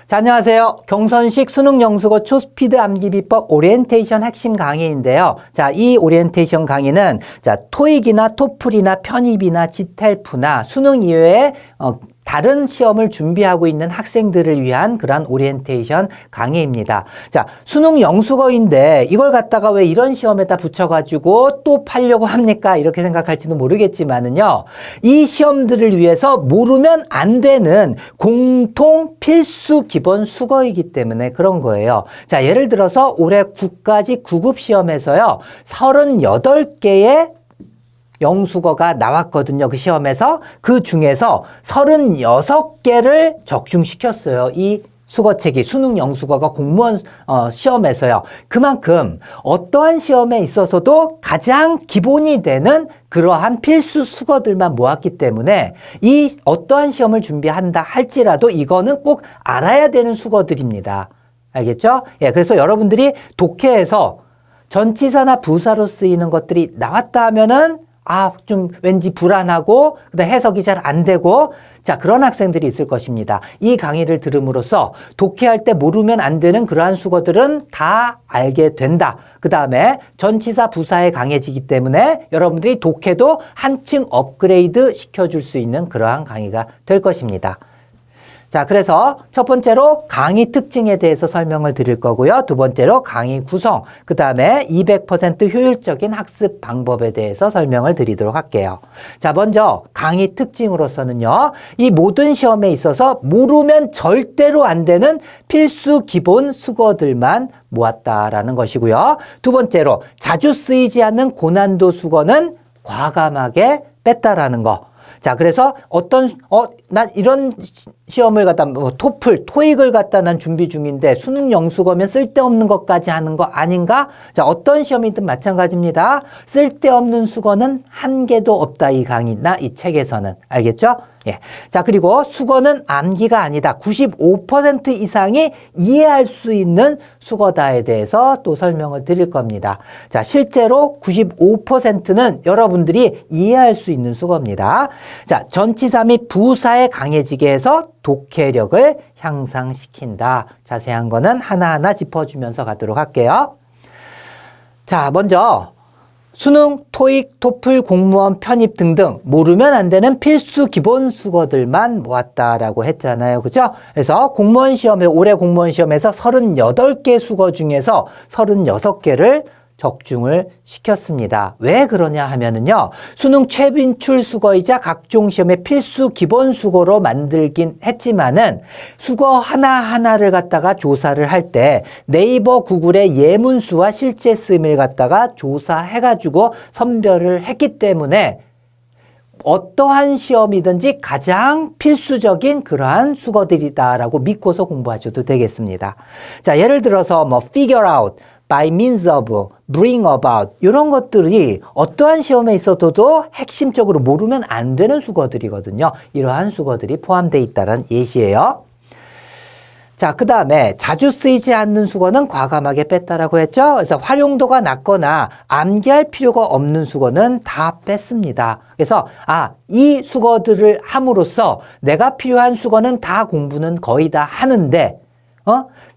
자, 안녕하세요. 경선식 수능 영수고 초스피드 암기 비법 오리엔테이션 핵심 강의인데요. 자, 이 오리엔테이션 강의는 토익이나 토플이나 편입이나 지텔프나 수능 이외에 다른 시험을 준비하고 있는 학생들을 위한 그런 오리엔테이션 강의입니다. 자, 수능 영수거인데 이걸 갖다가 왜 이런 시험에다 붙여가지고 또 팔려고 합니까? 이렇게 생각할지도 모르겠지만은요. 이 시험들을 위해서 모르면 안 되는 공통 필수 기본 수거이기 때문에 그런 거예요. 자, 예를 들어서 올해 9까지 9급 시험에서요. 38개의 영수거가 나왔거든요. 그 시험에서. 그 중에서 36개를 적중시켰어요. 이 수거책이 수능 영수거가 공무원 시험에서요. 그만큼 어떠한 시험에 있어서도 가장 기본이 되는 그러한 필수 수거들만 모았기 때문에 이 어떠한 시험을 준비한다 할지라도 이거는 꼭 알아야 되는 수거들입니다. 알겠죠? 예, 그래서 여러분들이 독해에서 전치사나 부사로 쓰이는 것들이 나왔다 하면은 좀 왠지 불안하고 그다음 해석이 잘 안 되고 자, 그런 학생들이 있을 것입니다. 이 강의를 들음으로써 독해할 때 모르면 안 되는 그러한 수거들은 다 알게 된다. 그다음에 전치사 부사에 강해지기 때문에 여러분들이 독해도 한층 업그레이드 시켜줄 수 있는 그러한 강의가 될 것입니다. 자, 그래서 첫 번째로 강의 특징에 대해서 설명을 드릴 거고요. 두 번째로 강의 구성, 그 다음에 200% 효율적인 학습 방법에 대해서 설명을 드리도록 할게요. 자, 먼저 강의 특징으로서는요. 이 모든 시험에 있어서 모르면 절대로 안 되는 필수 기본 수거들만 모았다라는 것이고요. 두 번째로 자주 쓰이지 않는 고난도 수거는 과감하게 뺐다라는 거. 자, 그래서 난 이런 시험을 갖다, 토플, 토익을 갖다 난 준비 중인데 수능 영수거면 쓸데없는 것까지 하는 거 아닌가? 자, 어떤 시험이든 마찬가지입니다. 쓸데없는 수거는 한 개도 없다. 이 강의나 이 책에서는. 알겠죠? 예. 자, 그리고 수거는 암기가 아니다. 95% 이상이 이해할 수 있는 수거다에 대해서 또 설명을 드릴 겁니다. 자, 실제로 95%는 여러분들이 이해할 수 있는 수거입니다. 자, 전치사 및 부사에 강해지게 해서 독해력을 향상시킨다. 자세한 거는 하나하나 짚어주면서 가도록 할게요. 자, 먼저 수능, 토익, 토플, 공무원, 편입 등등 모르면 안 되는 필수 기본 수거들만 모았다라고 했잖아요. 그죠? 그래서 공무원 시험에 올해 공무원 시험에서 38개 수거 중에서 36개를 적중을 시켰습니다. 왜 그러냐 하면은요. 수능 최빈출 수거이자 각종 시험의 필수 기본 수거로 만들긴 했지만은 수거 하나하나를 갖다가 조사를 할 때 네이버 구글의 예문수와 실제 쓰임을 갖다가 조사해가지고 선별을 했기 때문에 어떠한 시험이든지 가장 필수적인 그러한 수거들이다라고 믿고서 공부하셔도 되겠습니다. 자, 예를 들어서 figure out, by means of, bring about 이런 것들이 어떠한 시험에 있어도 핵심적으로 모르면 안 되는 수거들이거든요. 이러한 수거들이 포함되어 있다는 예시예요. 자, 그 다음에 자주 쓰이지 않는 수거는 과감하게 뺐다라고 했죠. 그래서 활용도가 낮거나 암기할 필요가 없는 수거는 다 뺐습니다. 그래서 이 수거들을 함으로써 내가 필요한 수거는 다 공부는 거의 다 하는데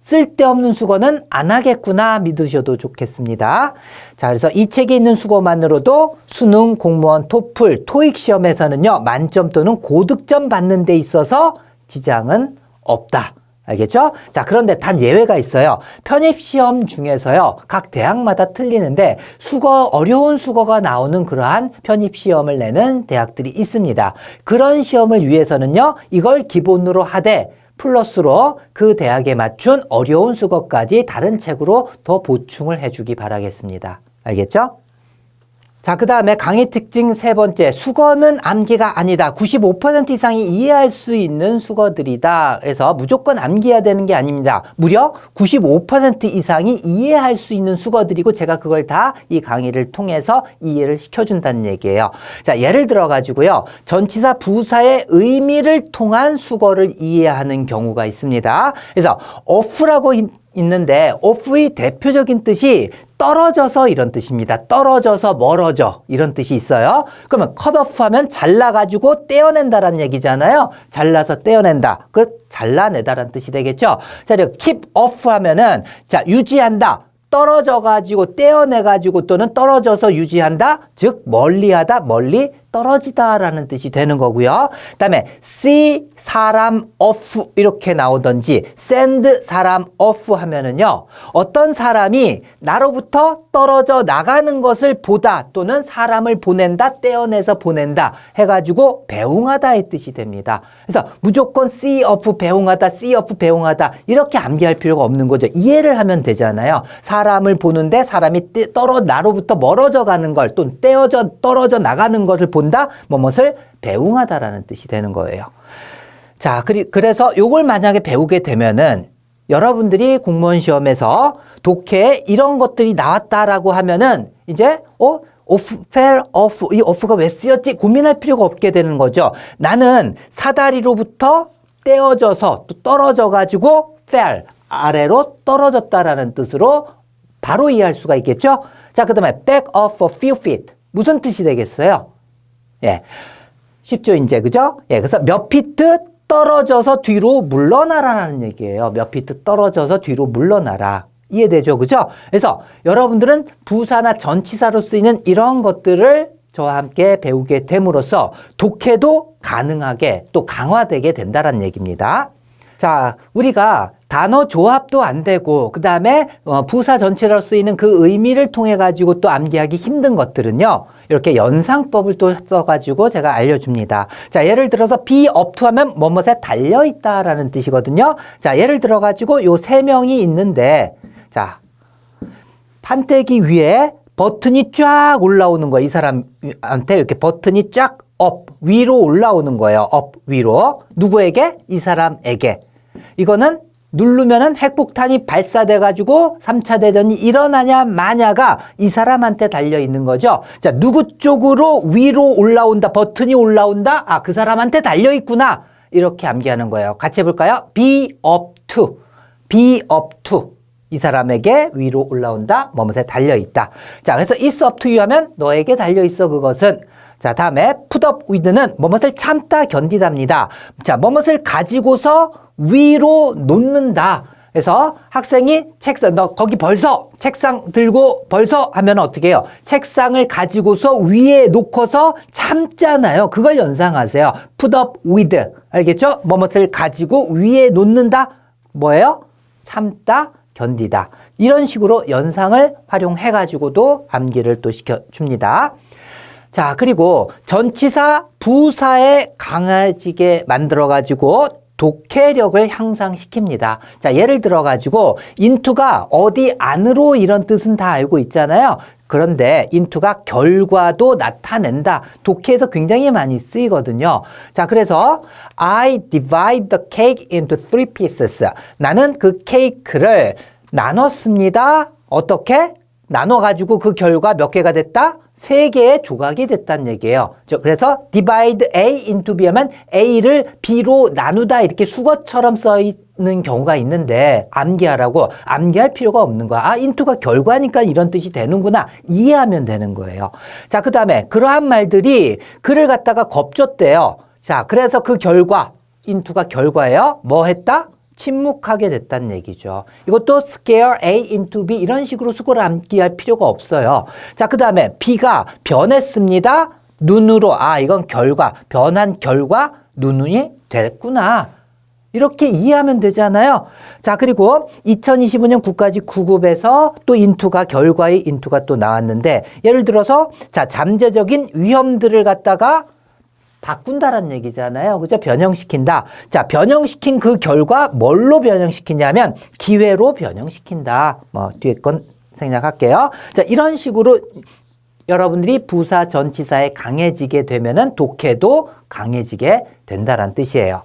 쓸데없는 수거는 안 하겠구나 믿으셔도 좋겠습니다. 자, 그래서 이 책에 있는 수거만으로도 수능, 공무원, 토플, 토익 시험에서는요. 만점 또는 고득점 받는 데 있어서 지장은 없다. 알겠죠? 자, 그런데 단 예외가 있어요. 편입시험 중에서요. 각 대학마다 틀리는데 어려운 수거가 나오는 그러한 편입시험을 내는 대학들이 있습니다. 그런 시험을 위해서는요. 이걸 기본으로 하되 플러스로 그 대학에 맞춘 어려운 수거까지 다른 책으로 더 보충을 해주기 바라겠습니다. 알겠죠? 자, 그 다음에 강의 특징 세 번째, 수거는 암기가 아니다. 95% 이상이 이해할 수 있는 수거들이다. 그래서 무조건 암기해야 되는 게 아닙니다. 무려 95% 이상이 이해할 수 있는 수거들이고 제가 그걸 다 이 강의를 통해서 이해를 시켜준다는 얘기예요. 자, 예를 들어가지고요. 전치사 부사의 의미를 통한 수거를 이해하는 경우가 있습니다. 그래서 off라고 있는데 off의 대표적인 뜻이 떨어져서 이런 뜻입니다. 떨어져서 멀어져 이런 뜻이 있어요. 그러면 cut off 하면 잘라가지고 떼어낸다라는 얘기잖아요. 잘라서 떼어낸다. 그 잘라내다라는 뜻이 되겠죠. 자, 그리고 keep off 하면은 자, 유지한다. 떨어져가지고 떼어내가지고 또는 떨어져서 유지한다. 즉 멀리하다, 멀리 떨어지다라는 뜻이 되는 거고요. 그다음에 see 사람 off 이렇게 나오든지 send 사람 off 하면은요. 어떤 사람이 나로부터 떨어져 나가는 것을 보다 또는 사람을 보낸다, 떼어내서 보낸다 해가지고 배웅하다의 뜻이 됩니다. 그래서 무조건 see off 배웅하다, see off 배웅하다 이렇게 암기할 필요가 없는 거죠. 이해를 하면 되잖아요. 사람을 보는데 사람이 나로부터 멀어져 가는 걸 또는 떨어져 나가는 것을 본다, 뭐뭇을 배웅하다라는 뜻이 되는 거예요. 자, 그래서 요걸 만약에 배우게 되면은 여러분들이 공무원 시험에서 독해에 이런 것들이 나왔다라고 하면은 이제 off, fell off, 이 off가 왜 쓰였지 고민할 필요가 없게 되는 거죠. 나는 사다리로부터 떼어져서 또 떨어져 가지고 fell, 아래로 떨어졌다라는 뜻으로 바로 이해할 수가 있겠죠. 자, 그 다음에 back off a few feet 무슨 뜻이 되겠어요? 예, 쉽죠 이제, 그죠? 예, 그래서 몇 피트 떨어져서 뒤로 물러나라는 얘기예요. 몇 피트 떨어져서 뒤로 물러나라. 이해되죠? 그죠? 그래서 여러분들은 부사나 전치사로 쓰이는 이런 것들을 저와 함께 배우게 됨으로써 독해도 가능하게 또 강화되게 된다는 얘기입니다. 자, 우리가 단어 조합도 안 되고 그 다음에 부사 전체로 쓰이는 그 의미를 통해 가지고 또 암기하기 힘든 것들은요. 이렇게 연상법을 또 써가지고 제가 알려줍니다. 자, 예를 들어서 be up to 하면 뭐뭇에 달려있다라는 뜻이거든요. 자, 예를 들어가지고 요 세 명이 있는데 자, 판때기 위에 버튼이 쫙 올라오는 거예요. 이 사람한테 이렇게 버튼이 쫙 up, 위로 올라오는 거예요. up, 위로. 누구에게? 이 사람에게. 이거는 누르면은 핵폭탄이 발사돼가지고 3차 대전이 일어나냐 마냐가 이 사람한테 달려있는 거죠. 자, 누구 쪽으로 위로 올라온다, 버튼이 올라온다? 아, 그 사람한테 달려있구나. 이렇게 암기하는 거예요. 같이 해볼까요? be up to, be up to. 이 사람에게 위로 올라온다, 뭐뭇에 달려있다. 자, 그래서 it's up to you 하면 너에게 달려있어 그것은. 자, 다음에 put up with는 뭐뭇을 참다, 견디답니다. 자, 뭐뭇을 가지고서 위로 놓는다. 그래서 학생이 책상, 너 거기 벌써 책상 들고 벌써 하면 어떻게 해요? 책상을 가지고서 위에 놓고서 참잖아요. 그걸 연상하세요. put up with. 알겠죠? 뭐뭇을 가지고 위에 놓는다. 뭐예요? 참다, 견디다. 이런 식으로 연상을 활용해 가지고도 암기를 또 시켜줍니다. 자, 그리고 전치사 부사에 강해지게 만들어 가지고 독해력을 향상시킵니다. 자, 예를 들어 가지고 into가 어디 안으로 이런 뜻은 다 알고 있잖아요. 그런데 into가 결과도 나타낸다. 독해에서 굉장히 많이 쓰이거든요. 자, 그래서 I divide the cake into 3 pieces. 나는 그 케이크를 나눴습니다. 어떻게? 나눠가지고 그 결과 몇 개가 됐다? 3개의 조각이 됐다는 얘기예요. 그래서 divide A into B 하면 A를 B로 나누다 이렇게 수거처럼 써있는 경우가 있는데 암기하라고 암기할 필요가 없는 거야. 아, into가 결과니까 이런 뜻이 되는구나. 이해하면 되는 거예요. 자, 그 다음에 그러한 말들이 그를 갖다가 겁줬대요. 자, 그래서 그 결과, into가 결과예요. 뭐 했다? 침묵하게 됐다는 얘기죠. 이것도 scare A into B 이런 식으로 수고를 암기할 필요가 없어요. 자, 그 다음에 B가 변했습니다. 눈으로. 아, 이건 결과. 변한 결과 눈이 됐구나. 이렇게 이해하면 되잖아요. 자, 그리고 2025년 국가직 9급에서 또 into가 결과의 into가 또 나왔는데 예를 들어서 자, 잠재적인 위험들을 갖다가 바꾼다라는 얘기잖아요. 그죠? 변형시킨다. 자, 변형시킨 그 결과 뭘로 변형시키냐면 기회로 변형시킨다. 뒤에 건 생략할게요. 자, 이런 식으로 여러분들이 부사 전치사에 강해지게 되면은 독해도 강해지게 된다라는 뜻이에요.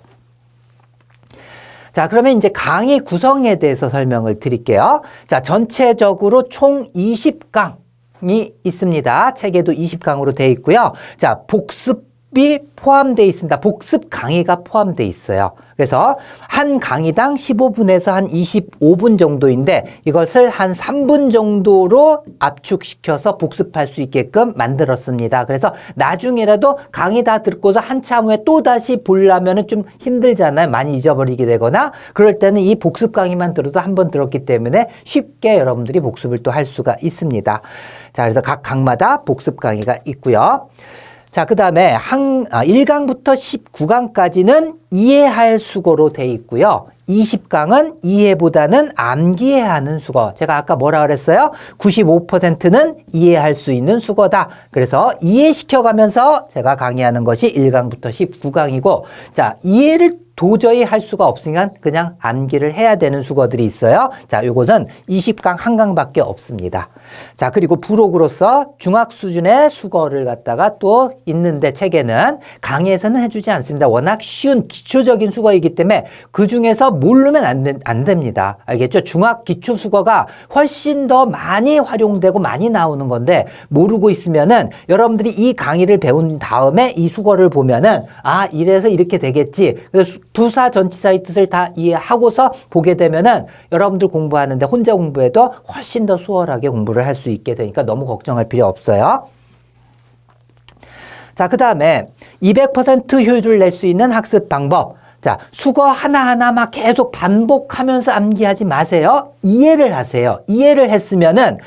자, 그러면 이제 강의 구성에 대해서 설명을 드릴게요. 자, 전체적으로 총 20강이 있습니다. 책에도 20강으로 되어 있고요. 자, 복습 이 포함되어 있습니다. 복습 강의가 포함되어 있어요. 그래서 한 강의당 15분에서 한 25분 정도인데 이것을 한 3분 정도로 압축시켜서 복습할 수 있게끔 만들었습니다. 그래서 나중에라도 강의 다 듣고서 한참 후에 또 다시 보려면은 좀 힘들잖아요. 많이 잊어버리게 되거나 그럴 때는 이 복습 강의만 들어도 한 번 들었기 때문에 쉽게 여러분들이 복습을 또 할 수가 있습니다. 자, 그래서 각 강마다 복습 강의가 있고요. 자, 그 다음에 1강부터 19강까지는 이해할 수고로 돼 있고요. 20강은 이해보다는 암기해야 하는 수거. 제가 아까 뭐라 그랬어요? 95%는 이해할 수 있는 수거다. 그래서 이해시켜가면서 제가 강의하는 것이 1강부터 19강이고, 자, 이해를 도저히 할 수가 없으니까 그냥 암기를 해야 되는 수거들이 있어요. 자, 요것은 20강 한 강밖에 없습니다. 자, 그리고 부록으로서 중학 수준의 수거를 갖다가 또 있는데 책에는 강의에서는 해주지 않습니다. 워낙 쉬운 기초적인 수거이기 때문에 그 중에서 모르면 안 됩니다. 알겠죠? 중학 기초 수거가 훨씬 더 많이 활용되고 많이 나오는 건데 모르고 있으면은 여러분들이 이 강의를 배운 다음에 이 수거를 보면은 아, 이래서 이렇게 되겠지. 그래서 부사 전치사의 뜻을 다 이해하고서 보게 되면은 여러분들 공부하는데 혼자 공부해도 훨씬 더 수월하게 공부를 할 수 있게 되니까 너무 걱정할 필요 없어요. 자, 그 다음에 200% 효율을 낼 수 있는 학습 방법. 자, 수거 하나하나 막 계속 반복하면서 암기하지 마세요. 이해를 하세요. 이해를 했으면은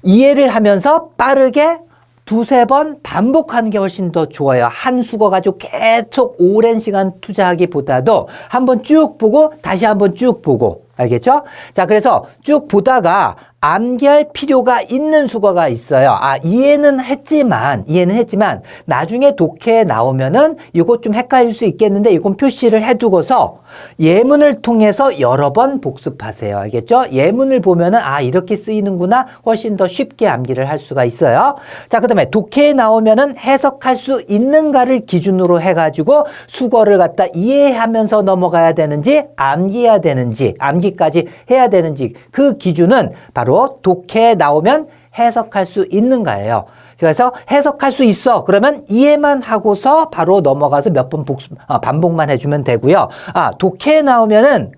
이해를 하면서 빠르게 두세 번 반복하는 게 훨씬 더 좋아요. 한 수거 가지고 계속 오랜 시간 투자하기보다도 한번 쭉 보고 다시 한번 쭉 보고 알겠죠? 자, 그래서 쭉 보다가 암기할 필요가 있는 수거가 있어요. 아, 이해는 했지만 나중에 독해에 나오면은 이거 좀 헷갈릴 수 있겠는데 이건 표시를 해두고서 예문을 통해서 여러 번 복습하세요. 알겠죠? 예문을 보면은 아, 이렇게 쓰이는구나 훨씬 더 쉽게 암기를 할 수가 있어요. 자, 그 다음에 독해에 나오면은 해석할 수 있는가를 기준으로 해가지고 수거를 갖다 이해하면서 넘어가야 되는지 암기해야 되는지 암기까지 해야 되는지 그 기준은 바로 독해에 나오면 해석할 수 있는가예요. 그래서 해석할 수 있어. 그러면 이해만 하고서 바로 넘어가서 몇 번 반복만 해주면 되고요. 아, 독해에 나오면은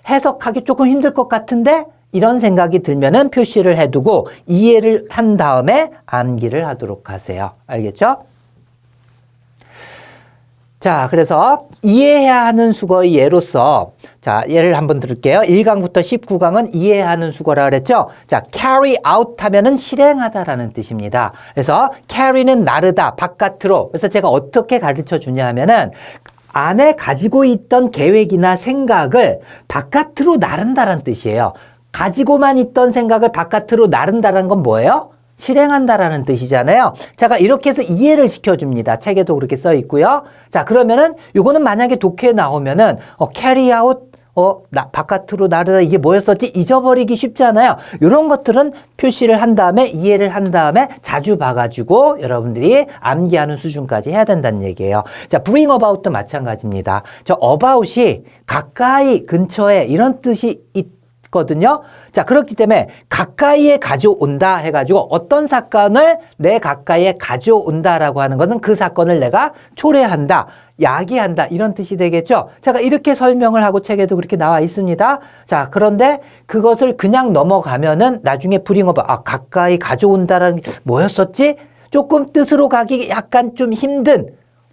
해석하기 조금 힘들 것 같은데 이런 생각이 들면은 표시를 해두고 이해를 한 다음에 암기를 하도록 하세요. 알겠죠? 자, 그래서 이해해야 하는 수거의 예로서 자, 예를 한번 들을게요. 1강부터 19강은 이해하는 수거라 그랬죠? 자, carry out 하면은 실행하다라는 뜻입니다. 그래서 carry는 나르다, 바깥으로. 그래서 제가 어떻게 가르쳐 주냐 하면은 안에 가지고 있던 계획이나 생각을 바깥으로 나른다라는 뜻이에요. 가지고만 있던 생각을 바깥으로 나른다라는 건 뭐예요? 실행한다라는 뜻이잖아요. 제가 이렇게 해서 이해를 시켜줍니다. 책에도 그렇게 써 있고요. 자, 그러면은 요거는 만약에 독해에 나오면은 carry out 바깥으로 나르다 이게 뭐였었지? 잊어버리기 쉽잖아요. 이런 것들은 표시를 한 다음에 이해를 한 다음에 자주 봐가지고 여러분들이 암기하는 수준까지 해야 된다는 얘기예요. 자, bring about도 마찬가지입니다. 저 about이 가까이, 근처에 이런 뜻이 있거든요. 자, 그렇기 때문에 가까이에 가져온다 해가지고 어떤 사건을 내 가까이에 가져온다라고 하는 것은 그 사건을 내가 초래한다, 야기한다 이런 뜻이 되겠죠. 제가 이렇게 설명을 하고 책에도 그렇게 나와 있습니다. 자, 그런데 그것을 그냥 넘어가면은 나중에 브링어바 가까이 가져온다라는 게 뭐였었지? 조금 뜻으로 가기 약간 좀 힘든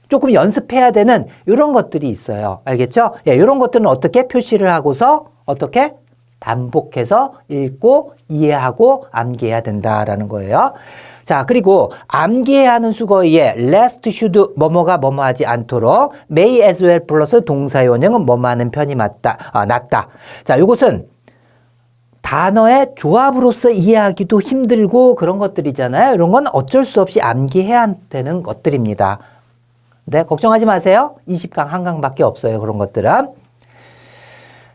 조금 연습해야 되는 이런 것들이 있어요. 알겠죠? 예, 이런 것들은 어떻게 표시를 하고서 어떻게 반복해서 읽고 이해하고 암기해야 된다라는 거예요. 자, 그리고 암기해야 하는 수거에 lest, should, 뭐뭐가 뭐뭐하지 않도록 may as well 플러스 동사의 원형은 뭐뭐하는 편이 낫다. 자, 이것은 단어의 조합으로서 이해하기도 힘들고 그런 것들이잖아요. 이런 건 어쩔 수 없이 암기해야 되는 것들입니다. 네, 걱정하지 마세요. 20강 한 강밖에 없어요. 그런 것들은.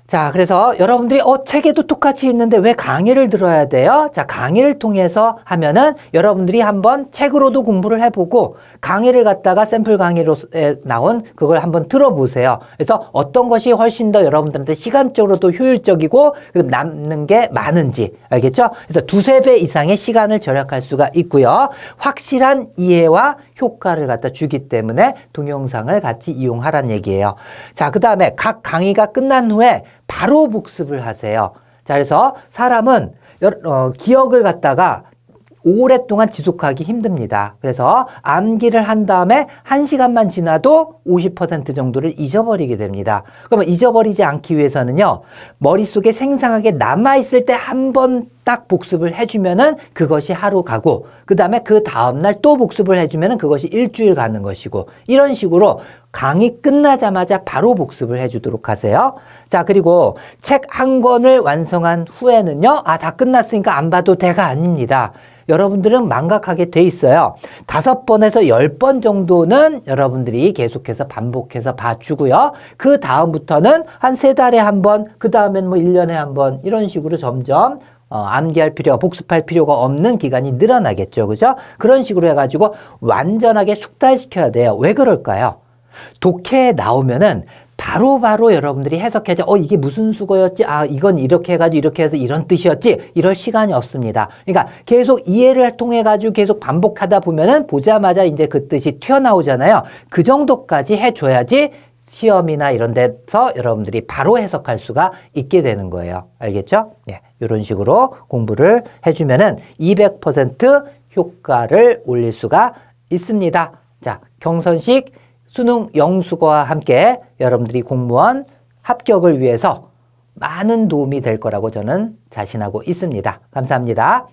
자, 그래서 여러분들이 책에도 똑같이 있는데 왜 강의를 들어야 돼요? 자, 강의를 통해서 하면은 여러분들이 한번 책으로도 공부를 해보고 강의를 갖다가 샘플 강의로 나온 그걸 한번 들어보세요. 그래서 어떤 것이 훨씬 더 여러분들한테 시간적으로도 효율적이고 남는 게 많은지 알겠죠? 그래서 두세 배 이상의 시간을 절약할 수가 있고요. 확실한 이해와 효과를 갖다 주기 때문에 동영상을 같이 이용하란 얘기예요. 자, 그 다음에 각 강의가 끝난 후에 바로 복습을 하세요. 자, 그래서 사람은 기억을 갖다가 오랫동안 지속하기 힘듭니다. 그래서 암기를 한 다음에 1시간만 지나도 50% 정도를 잊어버리게 됩니다. 그러면 잊어버리지 않기 위해서는요, 머릿속에 생생하게 남아있을 때 한 번 딱 복습을 해주면은 그것이 하루 가고, 그 다음에 그 다음날 또 복습을 해주면은 그것이 일주일 가는 것이고, 이런 식으로 강의 끝나자마자 바로 복습을 해주도록 하세요. 자, 그리고 책 한 권을 완성한 후에는요, 다 끝났으니까 안 봐도 돼가 아닙니다. 여러분들은 망각하게 돼 있어요. 5번에서 10번 정도는 여러분들이 계속해서 반복해서 봐주고요. 그 다음부터는 한 3달에 한 번, 그 다음엔 뭐 1년에 한 번, 이런 식으로 점점 암기할 필요가, 복습할 필요가 없는 기간이 늘어나겠죠. 그죠? 그런 식으로 해가지고 완전하게 숙달시켜야 돼요. 왜 그럴까요? 독해에 나오면은 바로바로 여러분들이 해석해서 이게 무슨 수거였지? 이건 이렇게 해가지고 이렇게 해서 이런 뜻이었지? 이럴 시간이 없습니다. 그러니까 계속 이해를 통해가지고 계속 반복하다 보면은 보자마자 이제 그 뜻이 튀어나오잖아요. 그 정도까지 해줘야지 시험이나 이런 데서 여러분들이 바로 해석할 수가 있게 되는 거예요. 알겠죠? 네, 이런 식으로 공부를 해주면은 200% 효과를 올릴 수가 있습니다. 자, 경선식 수능 영수거와 함께 여러분들이 공무원 합격을 위해서 많은 도움이 될 거라고 저는 자신하고 있습니다. 감사합니다.